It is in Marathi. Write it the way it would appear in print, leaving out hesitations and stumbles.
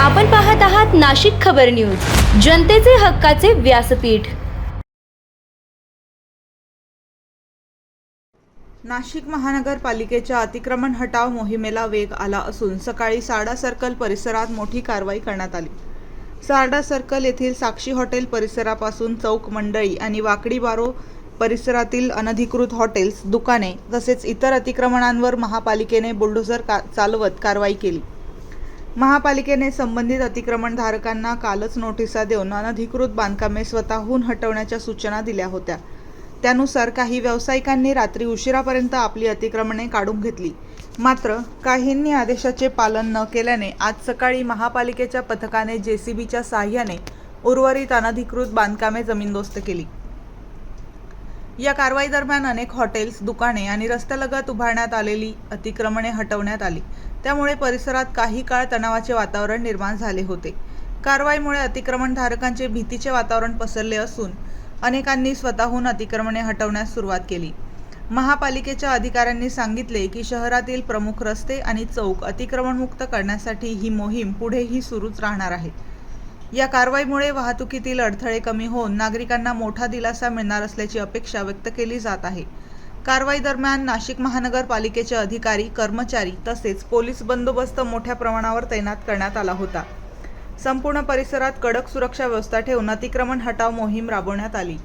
आपण पाहत आहात नाशिक खबर न्यूज, जनतेचे हक्काचे व्यासपीठ। नाशिक महानगरपालिकेच्या अतिक्रमण हटाव मोहिमेला वेग आला असून सकाळी सारडा सर्कल परिसरात मोठी कारवाई करण्यात आली। सारडा सर्कल येथील साक्षी हॉटेल परिसरापासून चौक मंडळी आणि वाकडी बारो परिसरातील अनधिकृत हॉटेल्स, दुकाने तसेच इतर अतिक्रमणांवर महापालिकेने बुलडोझर चालवत कारवाई केली। महापालिकेने संबंधित अतिक्रमणधारकांना कालच नोटिसा देऊन अनधिकृत बांधकामे स्वतःहून हटवण्याच्या सूचना दिल्या होत्या। त्यानुसार काही व्यावसायिकांनी रात्री उशिरापर्यंत आपली अतिक्रमणे काढून घेतली। मात्र काहींनी आदेशाचे पालन न केल्याने आज सकाळी महापालिकेच्या पथकाने JCBच्या साहाय्याने उर्वरित अनधिकृत बांधकामे जमीनदोस्त केली। या कारवाई दरम्यान अनेक हॉटेल्स, दुकाने आणि रस्त्यालगत उभारण्यात आलेली अतिक्रमणे हटवण्यात आली। त्यामुळे परिसरात काही काळ तणावाचे वातावरण निर्माण झाले होते। कारवाईमुळे अतिक्रमणधारकांचे भीतीचे वातावरण पसरले असून अनेकांनी स्वतःहून अतिक्रमणे हटवण्यास सुरुवात केली। महापालिकेच्या अधिकाऱ्यांनी सांगितले की शहरातील प्रमुख रस्ते आणि चौक अतिक्रमणमुक्त करण्यासाठी ही मोहीम पुढेही सुरूच राहणार आहे। या कारवाईमुळे वाहतुकीतील अडथळे कमी होऊन नागरिकांना मोठा दिलासा मिळणार असल्याची अपेक्षा व्यक्त केली जात आहे। कारवाई दरम्यान नाशिक महानगरपालिकेचे अधिकारी, कर्मचारी तसेच पोलीस बंदोबस्त मोठ्या प्रमाणावर तैनात करण्यात आला होता। संपूर्ण परिसरात कडक सुरक्षा व्यवस्था ठेवून अतिक्रमण हटाव मोहीम राबवण्यात आली।